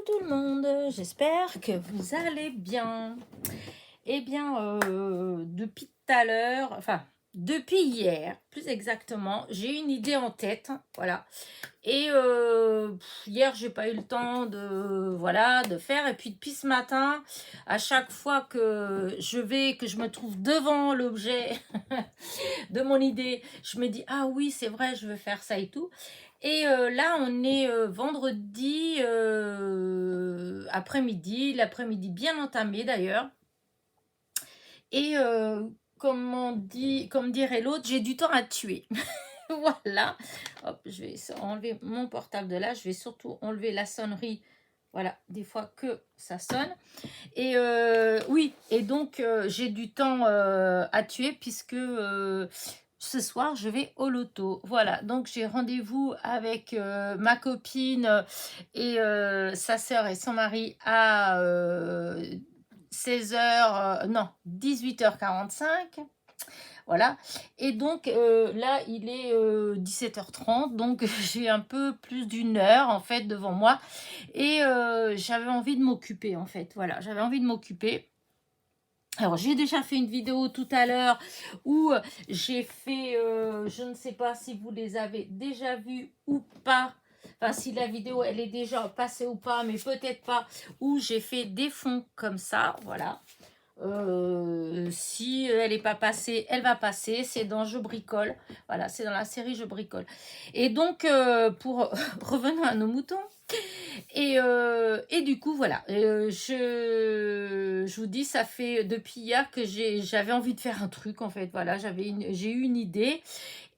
Coucou tout le monde, j'espère que vous allez bien. Eh bien, depuis tout à l'heure, enfin, depuis hier, plus exactement, j'ai une idée en tête, voilà. Et hier, j'ai pas eu le temps de, voilà, de faire. Et puis depuis ce matin, à chaque fois que je me trouve devant l'objet de mon idée, je me dis, ah oui, c'est vrai, je veux faire ça et tout. Et là, on est vendredi après-midi, l'après-midi bien entamé d'ailleurs. Et comme dirait l'autre, j'ai du temps à tuer. Voilà. Hop, je vais enlever mon portable de là. Je vais surtout enlever la sonnerie. Voilà, des fois que ça sonne. Et oui, et donc j'ai du temps à tuer puisque ce soir je vais au loto. Voilà, donc j'ai rendez-vous avec ma copine et sa sœur et son mari à 16h, non, 18h45. Voilà, et donc là il est 17h30, donc j'ai un peu plus d'une heure en fait devant moi et j'avais envie de m'occuper en fait, voilà, j'avais envie de m'occuper. Alors j'ai déjà fait une vidéo tout à l'heure où j'ai fait, je ne sais pas si vous les avez déjà vues ou pas, enfin si la vidéo elle est déjà passée ou pas, mais peut-être pas, où j'ai fait des fonds comme ça, voilà. Si elle n'est pas passée, elle va passer. C'est dans Je bricole. Voilà, c'est dans la série Je bricole. Et donc, pour revenons à nos moutons. Et du coup, voilà. Je vous dis, ça fait depuis hier que j'avais envie de faire un truc, en fait. Voilà, j'ai eu une idée.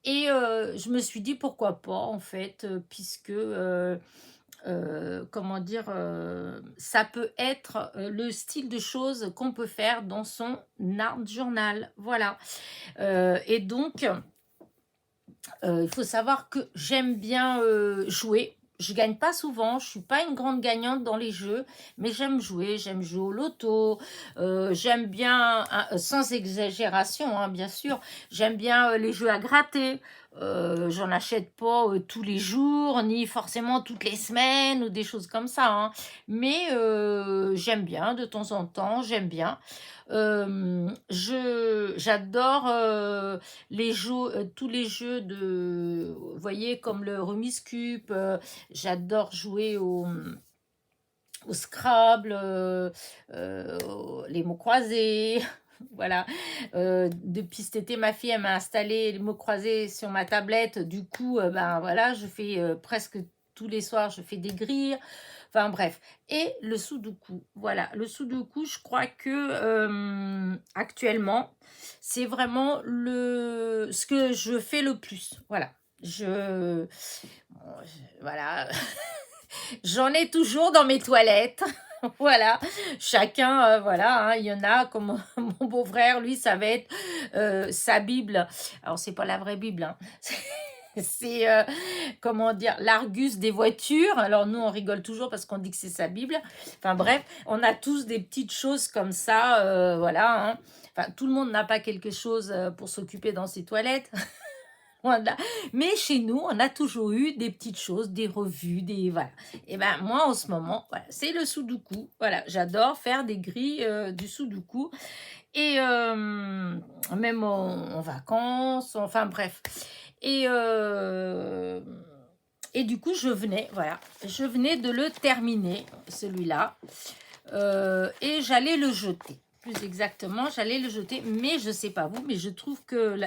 Et je me suis dit, pourquoi pas, en fait, puisque... comment dire, ça peut être le style de choses qu'on peut faire dans son art journal. Voilà. Et donc, il faut savoir que j'aime bien jouer. Je gagne pas souvent, je suis pas une grande gagnante dans les jeux, mais j'aime jouer au loto, j'aime bien, hein, sans exagération, hein, bien sûr, j'aime bien les jeux à gratter. J'en achète pas tous les jours, ni forcément toutes les semaines ou des choses comme ça, hein. Mais j'aime bien de temps en temps, j'aime bien. J'adore les jeux, tous les jeux de, vous voyez, comme le Rubik's Cube, j'adore jouer au Scrabble, les mots croisés. Voilà. Depuis cet été, ma fille elle m'a installé les mots croisés sur ma tablette. Du coup, ben voilà, je fais presque tous les soirs, je fais des grilles. Enfin bref. Et le sudoku. Voilà, le sudoku, je crois que actuellement, c'est vraiment ce que je fais le plus. Voilà. Voilà. J'en ai toujours dans mes toilettes. Voilà, chacun, voilà, hein, il y en a comme mon beau-frère, lui, ça va être sa Bible. Alors, c'est pas la vraie Bible, hein. C'est, comment dire, l'Argus des voitures. Alors, nous, on rigole toujours parce qu'on dit que c'est sa Bible. Enfin, bref, on a tous des petites choses comme ça, voilà, hein. Enfin, tout le monde n'a pas quelque chose pour s'occuper dans ses toilettes. Voilà. Mais chez nous, on a toujours eu des petites choses, des revues, des voilà. Et ben moi en ce moment, voilà, c'est le sudoku. Voilà, j'adore faire des grilles du sudoku et même en vacances, enfin bref. Et du coup, je venais de le terminer celui-là et j'allais le jeter. Plus exactement, j'allais le jeter, mais je sais pas vous, mais je trouve que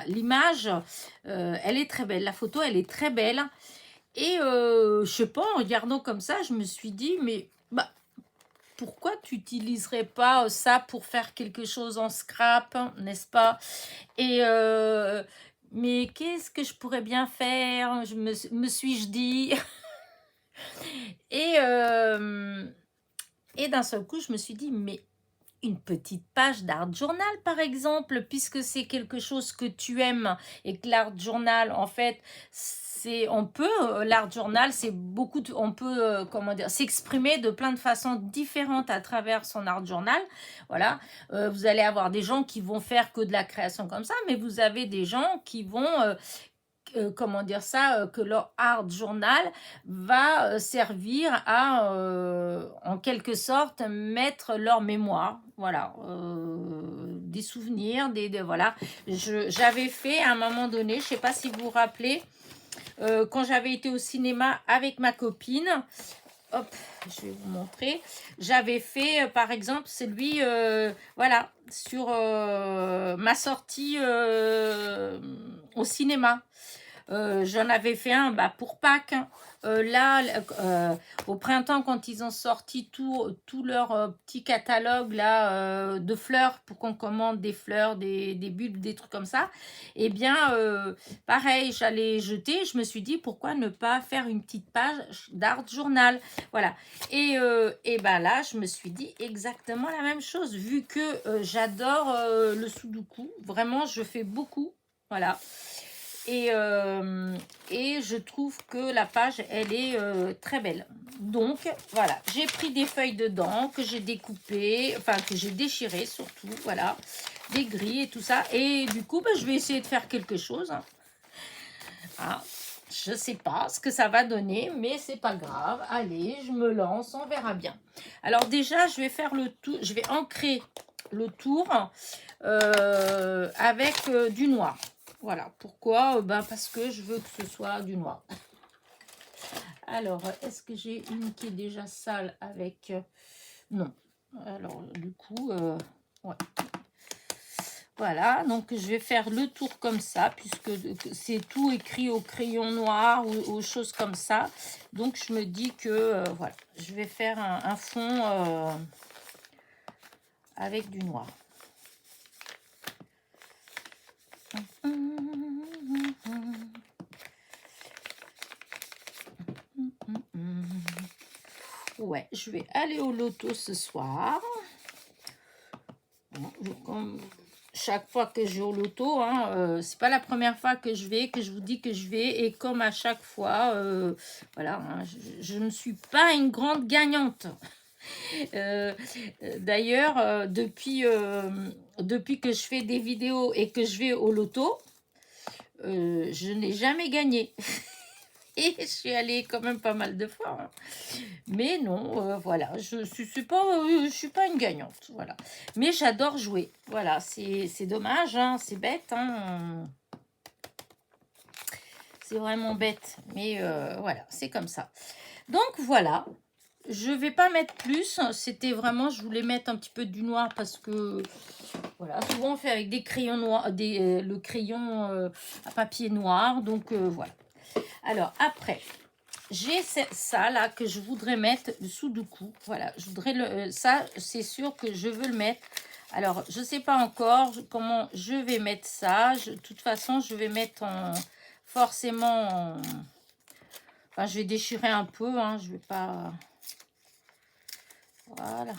l'image, elle est très belle. La photo, elle est très belle. Et je sais pas, en regardant comme ça, je me suis dit, mais bah, pourquoi tu n'utiliserais pas ça pour faire quelque chose en scrap, n'est-ce pas? Et mais qu'est-ce que je pourrais bien faire? Me suis-je dit. Et d'un seul coup, je me suis dit, mais une petite page d'art journal, par exemple, puisque c'est quelque chose que tu aimes et que l'art journal, en fait, l'art journal, c'est on peut, comment dire, s'exprimer de plein de façons différentes à travers son art journal. Voilà. Vous allez avoir des gens qui vont faire que de la création comme ça, mais vous avez des gens qui vont comment dire ça, que leur art journal va servir à, en quelque sorte, mettre leur mémoire, voilà, des souvenirs, voilà. J'avais fait à un moment donné, je ne sais pas si vous vous rappelez, quand j'avais été au cinéma avec ma copine, hop, je vais vous montrer. J'avais fait, par exemple, celui, voilà, sur ma sortie au cinéma. J'en avais fait un pour Pâques, hein. Là, au printemps, quand ils ont sorti tout leur petit catalogue là, de fleurs, pour qu'on commande des fleurs, des bulbes, des trucs comme ça, eh bien, pareil, j'allais jeter. Je me suis dit, pourquoi ne pas faire une petite page d'art journal? Voilà. Et ben là, je me suis dit exactement la même chose, vu que j'adore le sudoku. Vraiment, je fais beaucoup. Voilà. Et je trouve que la page, elle est très belle. Donc, voilà, j'ai pris des feuilles dedans, que j'ai découpées, enfin, que j'ai déchirées surtout, voilà, des grilles et tout ça. Et du coup, je vais essayer de faire quelque chose. Ah, je ne sais pas ce que ça va donner, mais c'est pas grave. Allez, je me lance, on verra bien. Alors déjà, je vais faire le tour, je vais ancrer le tour avec du noir. Voilà, pourquoi? Parce que je veux que ce soit du noir. Alors, est-ce que j'ai une qui est déjà sale avec... non. Alors, du coup, ouais. Voilà, donc je vais faire le tour comme ça, puisque c'est tout écrit au crayon noir ou aux choses comme ça. Donc, je me dis que, voilà, je vais faire un fond avec du noir. Ouais, je vais aller au loto ce soir. Comme chaque fois que je vais au loto, hein, c'est pas la première fois que je vous dis que je vais. Et comme à chaque fois, voilà, hein, je ne suis pas une grande gagnante. D'ailleurs, depuis que je fais des vidéos et que je vais au loto, je n'ai jamais gagné. Et je suis allée quand même pas mal de fois, hein. Mais non, voilà, je suis pas une gagnante, voilà. Mais j'adore jouer, voilà, c'est dommage, hein, c'est bête, hein. C'est vraiment bête, mais voilà, c'est comme ça. Donc voilà, je vais pas mettre plus, c'était vraiment, je voulais mettre un petit peu du noir parce que, voilà, souvent on fait avec des crayons noirs, le crayon à papier noir, donc voilà. Alors après, j'ai ça là que je voudrais mettre, le sudoku. Voilà, je voudrais ça, c'est sûr que je veux le mettre. Alors, je ne sais pas encore comment je vais mettre ça. De toute façon, je vais mettre forcément... enfin, je vais déchirer un peu, hein, je vais pas... Voilà.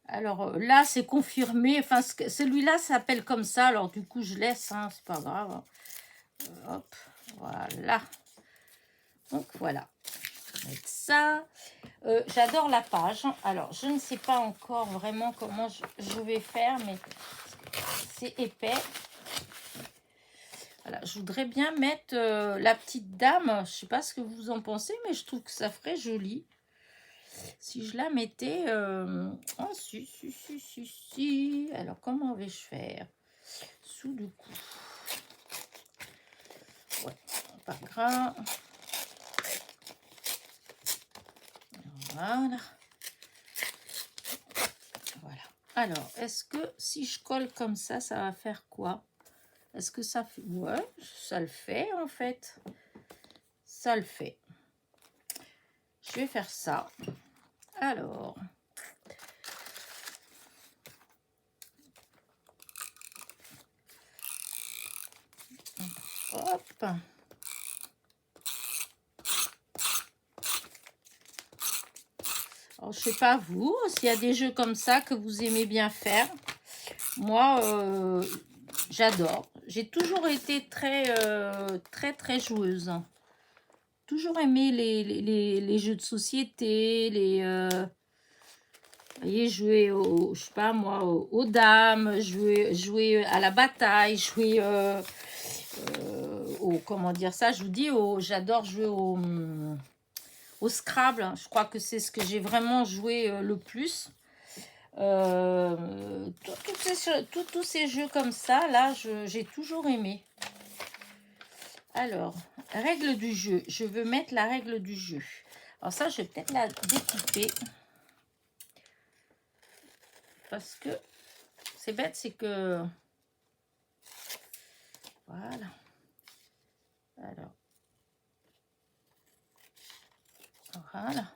Alors là, c'est confirmé. Enfin, celui-là s'appelle comme ça. Alors du coup, je laisse, hein, c'est pas grave. Hop, voilà. Donc voilà, mettre ça. J'adore la page. Alors, je ne sais pas encore vraiment comment je vais faire, mais c'est épais. Voilà, je voudrais bien mettre la petite dame. Je ne sais pas ce que vous en pensez, mais je trouve que ça ferait joli. Si je la mettais... oh, si. Alors, comment vais-je faire? Sous le cou. Ouais, pas grave. Voilà. Voilà. Alors, est-ce que si je colle comme ça va faire quoi? Est-ce que ça fait... ouais, ça le fait en fait. Ça le fait. Je vais faire ça. Alors... hop. Alors, je sais pas vous, s'il y a des jeux comme ça que vous aimez bien faire. Moi, j'adore. J'ai toujours été très joueuse. Toujours aimé les jeux de société, vous voyez, jouer je sais pas moi, aux dames, jouer à la bataille, jouer comment dire ça, je vous dis, j'adore jouer au Scrabble. Je crois que c'est ce que j'ai vraiment joué le plus. Tous ces jeux comme ça, là, j'ai toujours aimé. Alors, règle du jeu. Je veux mettre la règle du jeu. Alors ça, je vais peut-être la découper. Parce que c'est bête, c'est que... Voilà. Alors. Voilà.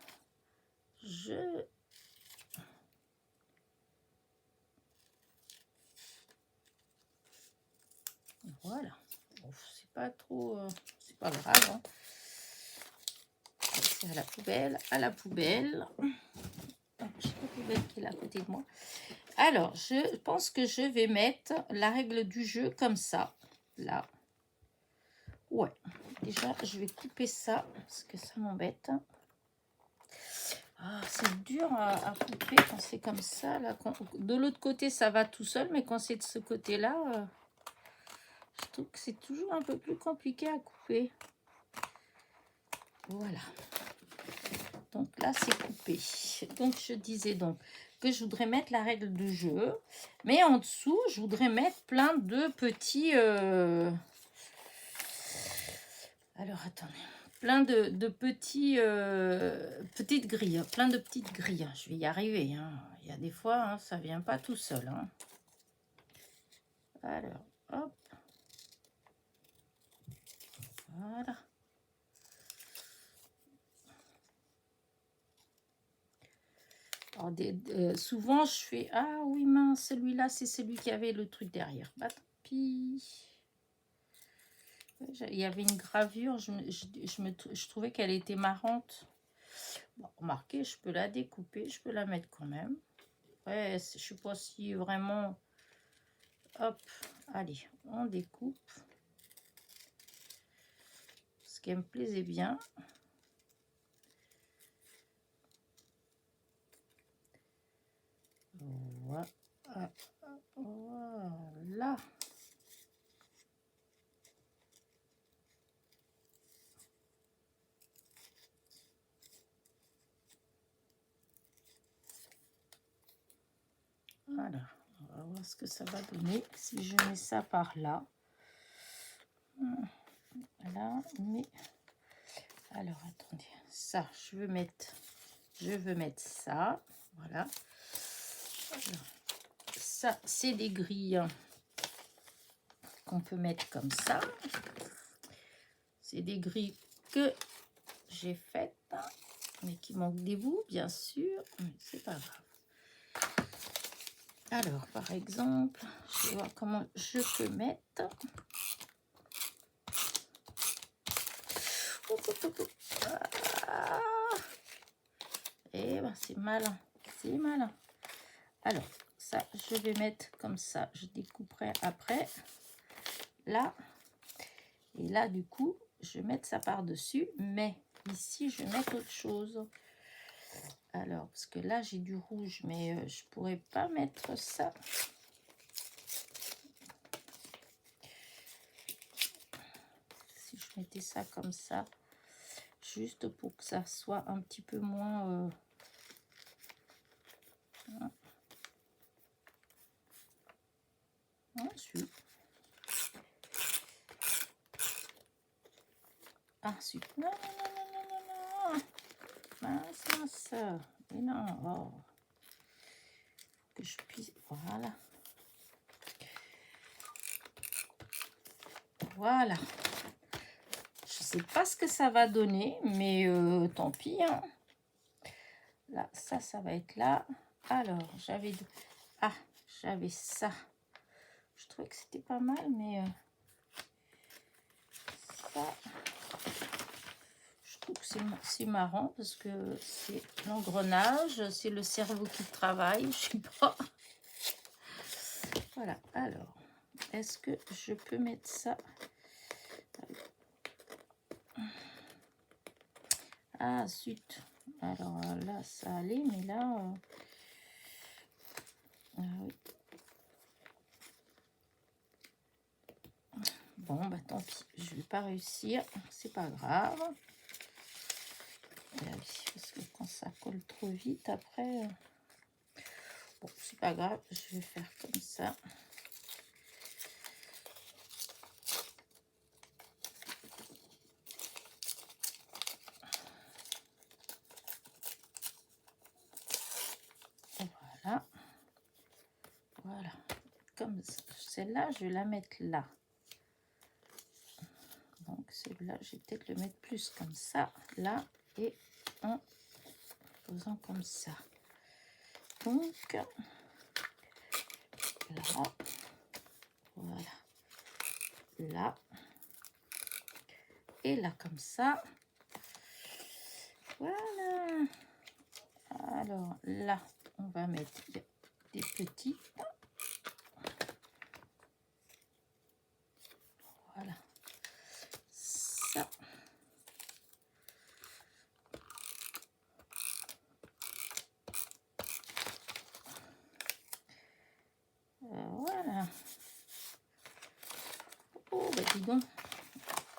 Voilà. Bon, c'est pas trop... c'est pas grave. Hein. C'est à la poubelle. À la poubelle. J'ai la poubelle qui est là à côté de moi. Alors, je pense que je vais mettre la règle du jeu comme ça. Là. Ouais. Déjà, je vais couper ça parce que ça m'embête. Ah, c'est dur à couper quand c'est comme ça. Là. De l'autre côté, ça va tout seul, mais quand c'est de ce côté-là, je trouve que c'est toujours un peu plus compliqué à couper. Voilà. Donc là, c'est coupé. Donc, je disais donc que je voudrais mettre la règle de jeu. Mais en dessous, je voudrais mettre plein de petits... Alors, attendez. Plein de petits, petites grilles. Plein de petites grilles. Je vais y arriver. Hein. Il y a des fois, hein, ça ne vient pas tout seul. Hein. Alors, hop. Voilà. Alors, souvent, je fais... Ah oui, mince, celui-là, c'est celui qui avait le truc derrière. Bah, tant pis. Il y avait une gravure, je trouvais qu'elle était marrante. Bon, remarquez, je peux la découper, je peux la mettre quand même. Ouais, je ne sais pas si vraiment... Hop, allez, on découpe. Ce qui me plaisait bien. Voilà. Voilà. Voilà, on va voir ce que ça va donner si je mets ça par là. Voilà, mais alors attendez, ça je veux mettre ça, voilà. Alors, ça c'est des grilles qu'on peut mettre comme ça. C'est des grilles que j'ai faites, mais qui manquent des bouts, bien sûr, mais c'est pas grave. Alors, par exemple, je vais voir comment je peux mettre. Et ben, c'est malin, c'est malin. Alors, ça, je vais mettre comme ça. Je découperai après. Là. Et là, du coup, je vais mettre ça par-dessus. Mais ici, je vais mettre autre chose. Alors, parce que là, j'ai du rouge, mais je pourrais pas mettre ça. Si je mettais ça comme ça, juste pour que ça soit un petit peu moins... Ensuite. Ensuite. Non, non, non, non, non, non, non. Mince, mince. Mais non. Oh. Que je puisse... Voilà. Voilà. Je sais pas ce que ça va donner, mais tant pis. Hein. Là, ça va être là. Alors, j'avais ça. Je trouvais que c'était pas mal, mais ça, je trouve que c'est marrant parce que c'est l'engrenage, c'est le cerveau qui travaille, je sais pas. Voilà, alors, est-ce que je peux mettre ça? Ah, zut. Alors là, ça allait, mais là... oui. Bon, bah tant pis, je vais pas réussir, c'est pas grave. Ah oui, parce que quand ça colle trop vite, après... Bon, c'est pas grave, je vais faire comme ça. Voilà. Voilà. Comme celle-là, je vais la mettre là. Donc, celle-là, je vais peut-être le mettre plus comme ça, là, et en faisant comme ça. Donc, là, voilà, là, et là, comme ça. Voilà. Alors, là, on va mettre des petits. Voilà. Ça. Voilà. Oh, bah dis donc.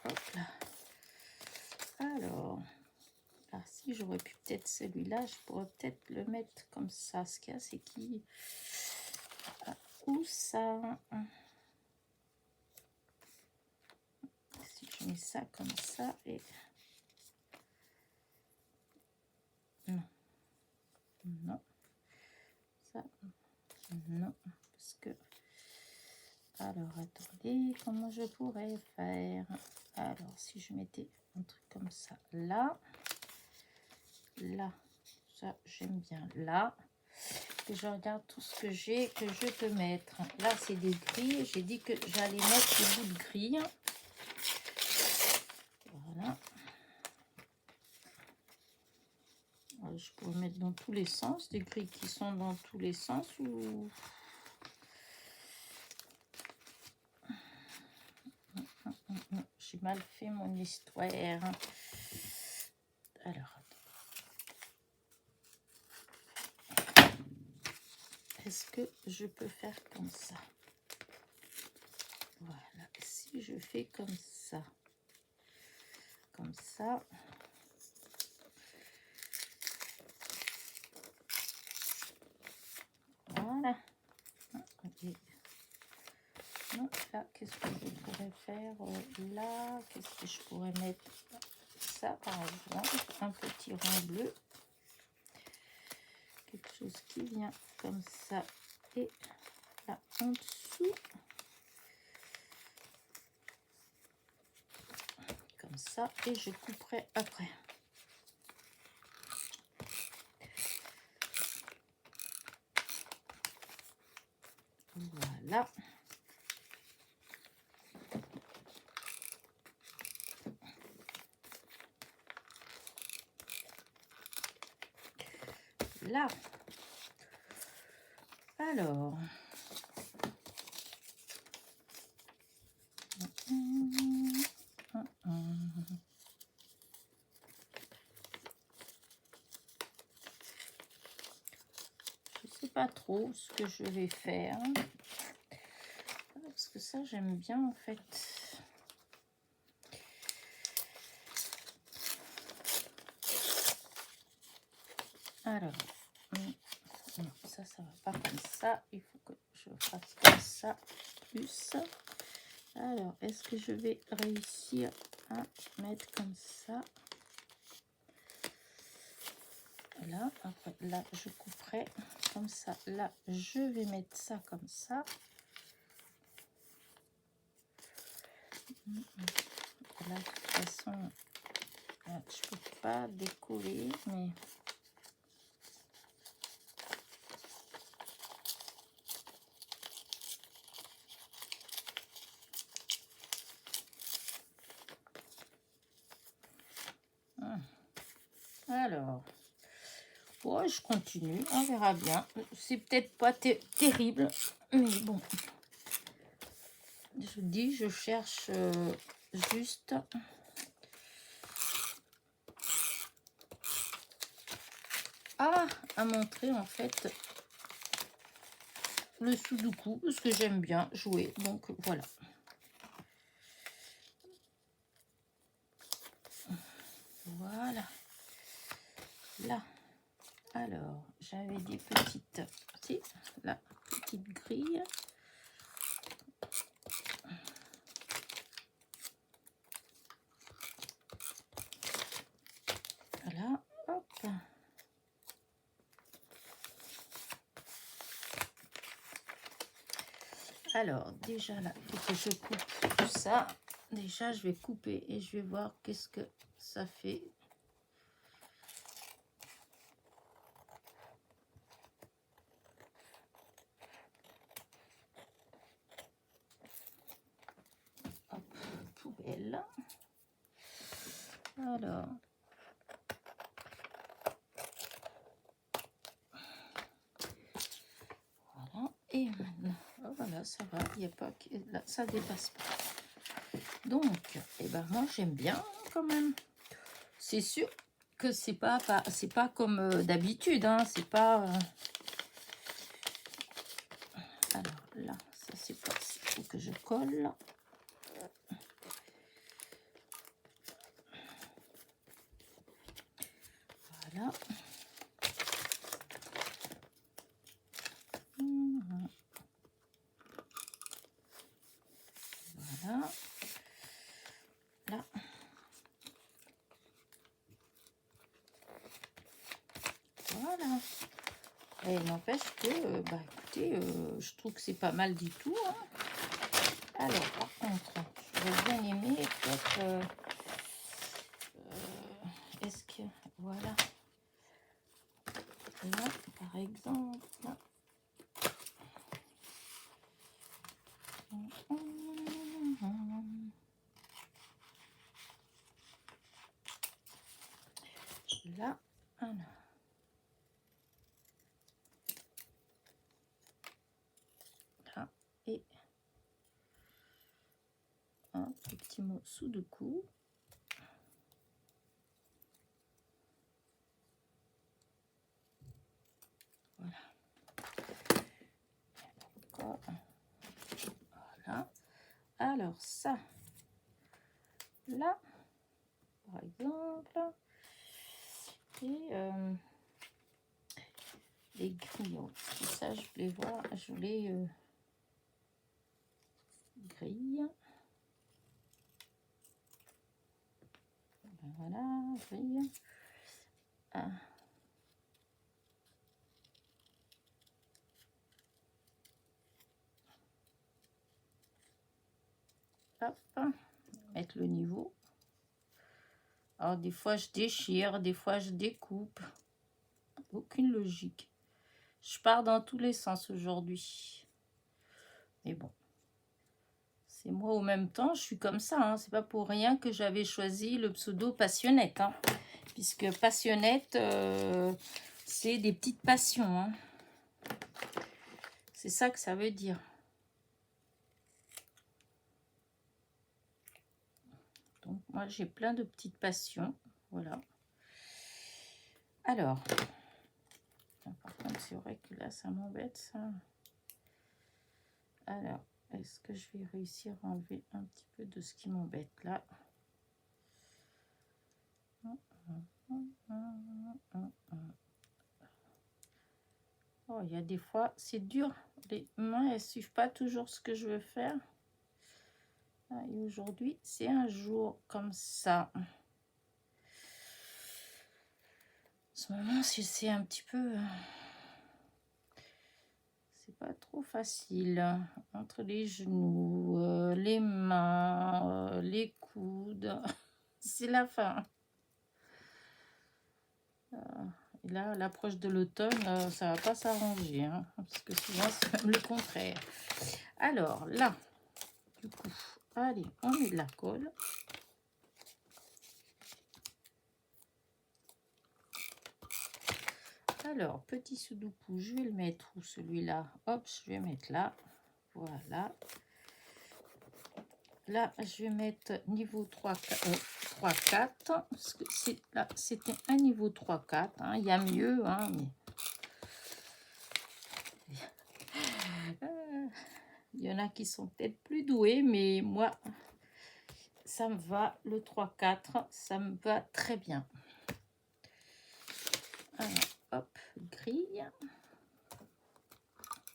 Hop là. Alors, là, si j'aurais pu peut-être celui-là, je pourrais peut-être le mettre comme ça. Ce qu'il y a, c'est qui... Où ça? Si je mets ça comme ça et... Non. Non. Ça, non. Parce que... Alors, attendez, comment je pourrais faire? Alors, si je mettais un truc comme ça, là, ça, j'aime bien, là, et je regarde tout ce que j'ai, que je peux mettre. Là, c'est des grilles, j'ai dit que j'allais mettre des bouts de grille. Voilà. Alors, je pourrais mettre dans tous les sens, des grilles qui sont dans tous les sens, ou... J'ai mal fait mon histoire. Alors, est-ce que je peux faire comme ça? Voilà. Si je fais comme ça, voilà. Et non, là, qu'est-ce que je pourrais faire? Là, qu'est-ce que je pourrais mettre? Ça, par exemple, un petit rond bleu. Quelque chose qui vient comme ça. Et là, en dessous. Comme ça. Et je couperai après. Voilà. Là. Alors. Je sais pas trop ce que je vais faire. Parce que ça, j'aime bien en fait. Alors, non, ça va pas comme ça. Il faut que je fasse comme ça plus. Alors, est-ce que je vais réussir à mettre comme ça? Là, après, là, je couperai comme ça. Là, je vais mettre ça comme ça. Là, de toute façon, je peux pas décoller, mais... Alors, ouais, je continue, on verra bien. C'est peut-être pas terrible, mais bon. Je dis, je cherche juste à montrer en fait le sudoku, parce que j'aime bien jouer, donc voilà. là, alors, j'avais des petites, si, là, petite grille. Voilà, hop. Alors, déjà là, il faut que je coupe tout ça. Déjà, je vais couper et je vais voir qu'est-ce que ça fait. Hop, poubelle. Alors. Voilà, et maintenant, oh, voilà, ça va, il n'y a pas que là, ça dépasse pas. Donc, eh ben, moi j'aime bien quand même. C'est sûr que c'est pas comme d'habitude, hein, c'est pas. Alors là, ça c'est pas. Il faut que je colle. Voilà. Voilà. Là. Voilà. Et n'empêche que, bah écoutez, je trouve que c'est pas mal du tout. Hein. Alors, par contre, j'aurais bien aimé peut-être. Est-ce que, voilà. Là, par exemple. Là, alors. Là, et un petit mot sous de cou. Voilà. Voilà. Alors ça, là, par exemple, et les grillons. Tout ça, je voulais voir, je voulais grille. Voilà, grille. Ah. Hop, mettre le niveau. Alors des fois je déchire, des fois je découpe. Aucune logique. Je pars dans tous les sens aujourd'hui. Mais bon. C'est moi au même temps, je suis comme ça. Hein. C'est pas pour rien que j'avais choisi le pseudo Passionnette. Hein. Puisque Passionnette, c'est des petites passions. Hein. C'est ça que ça veut dire. Donc moi j'ai plein de petites passions. Voilà. Alors. Par contre c'est vrai que là ça m'embête ça. Alors. Est-ce que je vais réussir à enlever un petit peu de ce qui m'embête là? Oh, il y a des fois, c'est dur. Les mains, elles suivent pas toujours ce que je veux faire. Et aujourd'hui, c'est un jour comme ça. En ce moment, c'est un petit peu... C'est pas trop facile. Entre les genoux, les mains, les coudes. C'est la fin. Et là, à l'approche de l'automne, ça va pas s'arranger. Hein, parce que souvent, c'est même le contraire. Alors, là, du coup, allez, on met de la colle. Alors, petit sudoku, je vais le mettre où celui-là? Hop, je vais mettre là. Voilà. Là, je vais mettre niveau 3, 4. Parce que là, c'était un niveau 3, 4. Hein. Il y a mieux, hein, mais... il y en a qui sont peut-être plus doués, mais moi, ça me va. Le 3, 4, ça me va très bien.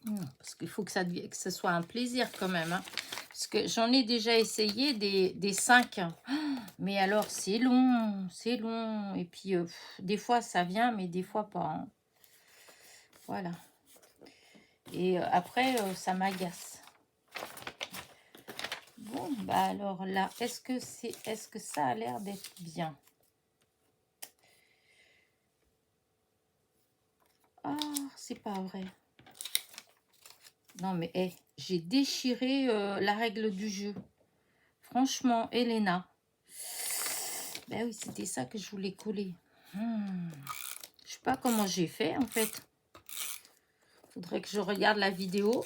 Non, parce qu'il faut que que ce soit un plaisir quand même, hein. Parce que j'en ai déjà essayé des 5. Mais alors, c'est long, c'est long. Et puis, des fois, ça vient, mais des fois pas, hein. Voilà. Et après, ça m'agace. Bon, bah alors là, est-ce que ça a l'air d'être bien? Ah, c'est pas vrai. Non, mais j'ai déchiré la règle du jeu. Franchement, Elena. Ben oui, c'était ça que je voulais coller. Je sais pas comment j'ai fait, en fait. Faudrait que je regarde la vidéo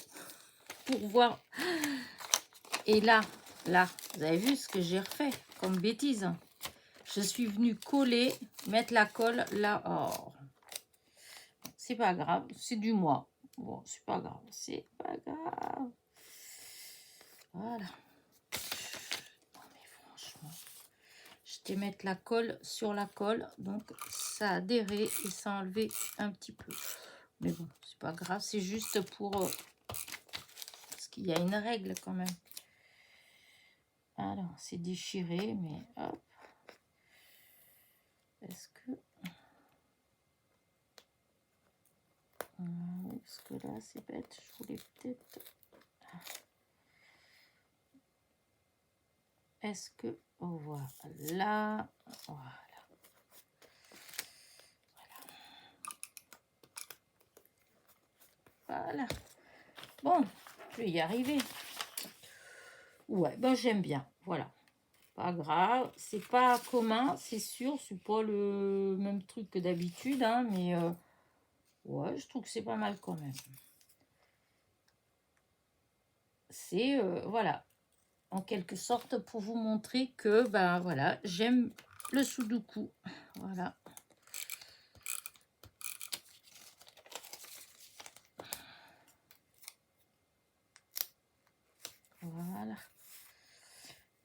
pour voir. Et là, vous avez vu ce que j'ai refait comme bêtise. Je suis venue coller, mettre la colle là. Oh, c'est pas grave, c'est du moi. Bon, c'est pas grave, c'est pas grave. Voilà. Non, mais franchement, je t'ai mettre la colle sur la colle, donc ça a adhéré et ça a enlevé un petit peu. Mais bon, c'est pas grave, c'est juste pour... parce qu'il y a une règle quand même. Alors, c'est déchiré, mais hop. Est-ce que... Parce que là, c'est bête. Je voulais peut-être... Est-ce que... Oh, voilà. Voilà. Voilà. Bon, je vais y arriver. Ouais, ben j'aime bien. Voilà. Pas grave. C'est pas commun, c'est sûr. C'est pas le même truc que d'habitude, hein, mais ouais, je trouve que c'est pas mal quand même. C'est, voilà, en quelque sorte pour vous montrer que, ben voilà, j'aime le sudoku. Voilà. Voilà.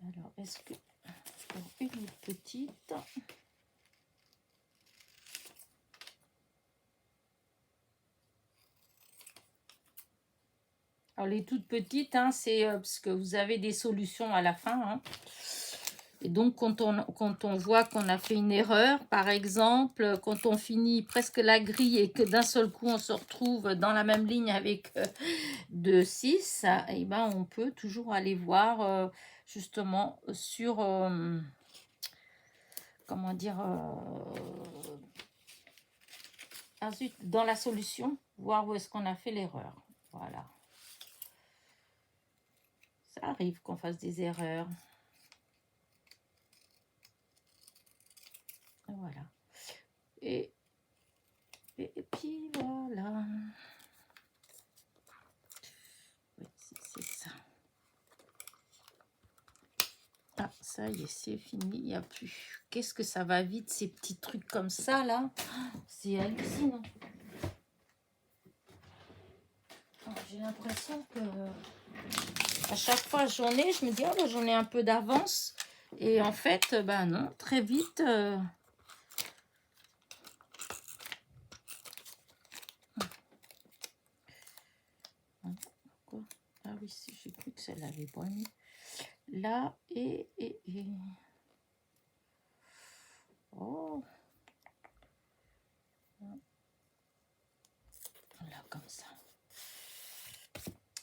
Alors, est-ce que... Encore une autre petite. Alors, les toutes petites, hein, c'est parce que vous avez des solutions à la fin, hein. Et donc, quand on voit qu'on a fait une erreur, par exemple, quand on finit presque la grille et que d'un seul coup, on se retrouve dans la même ligne avec 6, et ben, on peut toujours aller voir justement sur, comment dire, ensuite, dans la solution, voir où est-ce qu'on a fait l'erreur. Voilà. Ça arrive qu'on fasse des erreurs. Voilà. Et puis voilà. Oui, c'est ça. Ah, ça y est, c'est fini. Il n'y a plus. Qu'est-ce que ça va vite, ces petits trucs comme ça, là. C'est hallucinant. J'ai l'impression que à chaque fois j'en ai, je me dis, oh, bah, j'en ai un peu d'avance. Et en fait, ben non, très vite. Quoi? Ah oui, j'ai cru que celle-là avait pas mis. Là, et... Oh. Là, comme ça.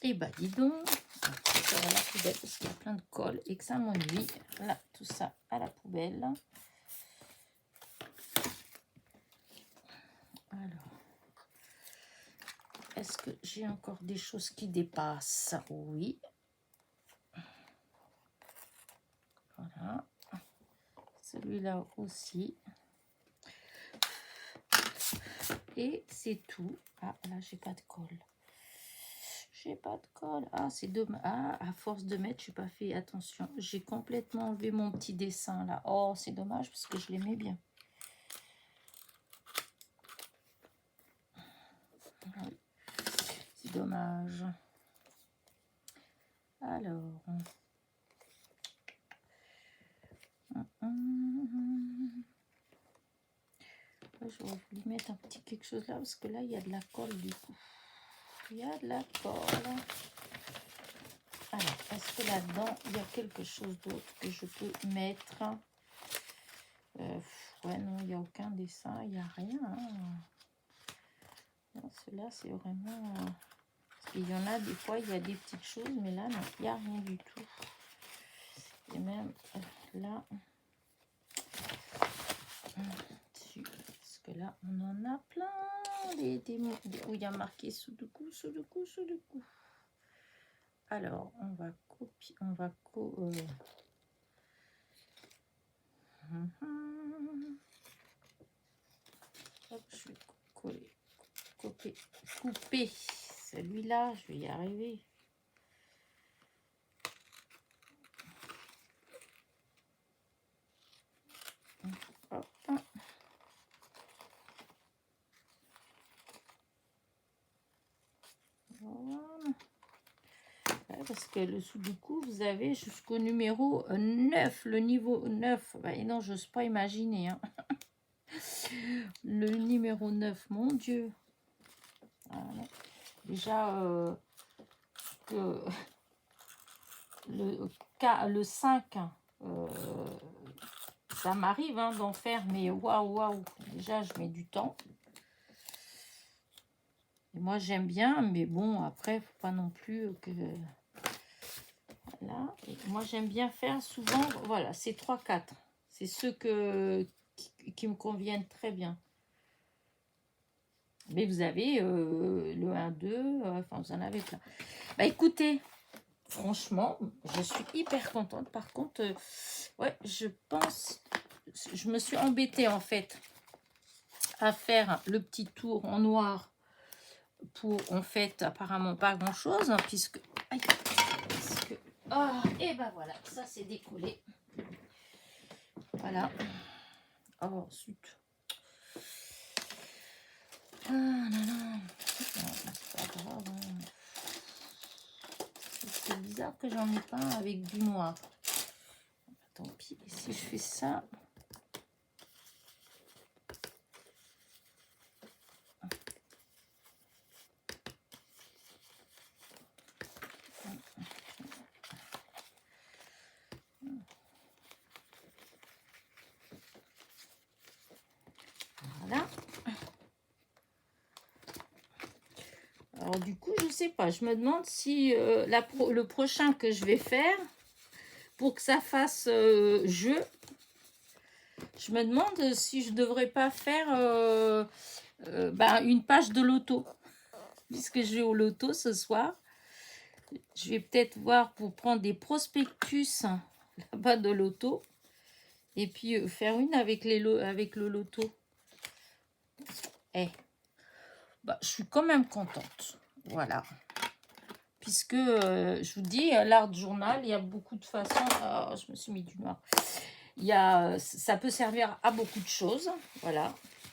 Et bah, dis donc. Ça va à la poubelle parce qu'il y a plein de colle et que ça m'ennuie. Là, tout ça à la poubelle. Alors, est-ce que j'ai encore des choses qui dépassent? Oui. Voilà. Celui-là aussi. Et c'est tout. Ah, là, j'ai pas de colle. J'ai pas de colle. Ah, c'est dommage. Ah, à force de mettre, j'ai pas fait attention. J'ai complètement enlevé mon petit dessin là. Oh, c'est dommage parce que je l'aimais bien. Oui. C'est dommage. Alors. Après, j'aurais voulu mettre un petit quelque chose là, parce que là, il y a de la colle du coup. Il y a de la colle. Alors, est-ce que là-dedans, il y a quelque chose d'autre que je peux mettre? Ouais, non, il n'y a aucun dessin, il n'y a rien. Hein. Non, cela, c'est vraiment... Parce qu'il y en a des fois, il y a des petites choses, mais là, non, il n'y a rien du tout. Et même là, dessus, parce que là, on en a plein. Où il y a marqué Sudoku, Sudoku, Sudoku. Alors, on va copier, on va hop, je vais coller, couper. Celui-là, je vais y arriver. Hop. Voilà. Ouais, parce que le Sudoku, vous avez jusqu'au numéro 9, le niveau 9. Bah, et non, je n'ose pas imaginer. Hein. Le numéro 9, mon Dieu. Voilà. Déjà, le 5, ça m'arrive hein, d'en faire, mais waouh. Déjà, je mets du temps. Et moi, j'aime bien, mais bon, après, faut pas non plus que... Voilà. Et moi, j'aime bien faire souvent, voilà, ces 3-4. C'est ceux qui me conviennent très bien. Mais vous avez le 1-2, enfin, vous en avez plein. Bah, écoutez, franchement, je suis hyper contente. Par contre, ouais, je pense... Je me suis embêtée, en fait, à faire le petit tour en noir pour, en fait, apparemment pas grand-chose, hein, puisque... Aïe, oh, et ben voilà, ça c'est décollé. Voilà. Oh, zut. Ah, non, c'est pas grave. Hein. C'est bizarre que j'en ai pas un avec du noir. Tant pis, si je fais ça... Voilà. Alors du coup, je sais pas. Je me demande si le prochain que je vais faire, pour que ça fasse jeu, je me demande si je devrais pas faire une page de loto. Puisque je vais au loto ce soir. Je vais peut-être voir pour prendre des prospectus là-bas de loto. Et puis faire une avec le loto. Bah, je suis quand même contente. Voilà. Puisque, je vous dis, l'art journal, il y a beaucoup de façons. Oh, je me suis mis du noir. Ça peut servir à beaucoup de choses. Voilà.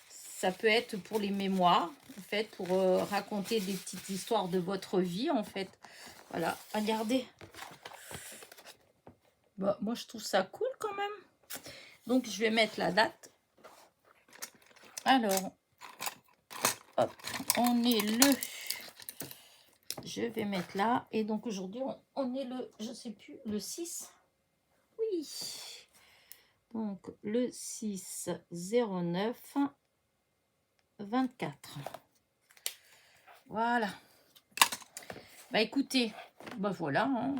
Ça peut être pour les mémoires, en fait, pour raconter des petites histoires de votre vie, en fait. Voilà. Regardez. Bah, moi, je trouve ça cool quand même. Donc, je vais mettre la date. Alors, hop, on est le... Je vais mettre là. Et donc, aujourd'hui, on est le, je sais plus, le 6. Oui. Donc, le 6/09/24. Voilà. Bah, écoutez, bah voilà, hein,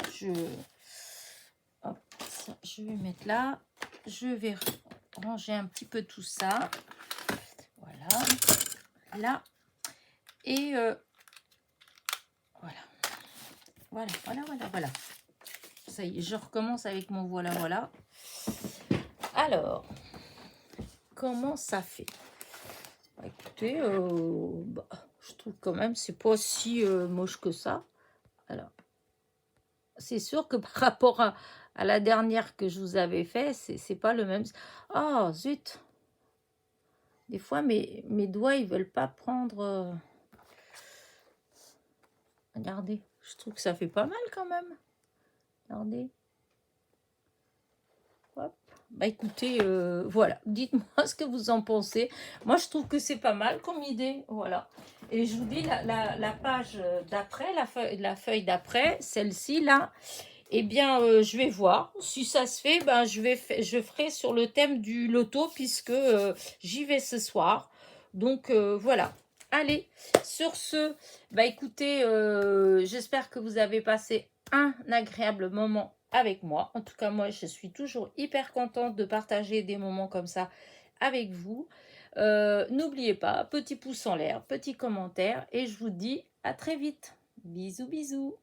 hop, ça, je vais mettre là. Je vais ranger un petit peu tout ça. Voilà. Là. Et voilà. Ça y est, je recommence avec mon voilà. Alors, comment ça fait? Bah, écoutez, je trouve quand même c'est pas si moche que ça. Alors, c'est sûr que par rapport à la dernière que je vous avais fait, c'est pas le même. Oh, zut! Des fois, mes doigts, ils veulent pas prendre... Regardez, je trouve que ça fait pas mal quand même. Regardez. Hop, Bah écoutez, voilà, dites-moi ce que vous en pensez. Moi, je trouve que c'est pas mal comme idée, voilà. Et je vous dis, la page d'après, la feuille d'après, celle-ci là, eh bien, je vais voir. Si ça se fait, ben, je ferai sur le thème du loto puisque j'y vais ce soir. Donc, voilà. Allez, sur ce, bah écoutez, j'espère que vous avez passé un agréable moment avec moi. En tout cas, moi, je suis toujours hyper contente de partager des moments comme ça avec vous. N'oubliez pas, petit pouce en l'air, petit commentaire et je vous dis à très vite. Bisous, bisous.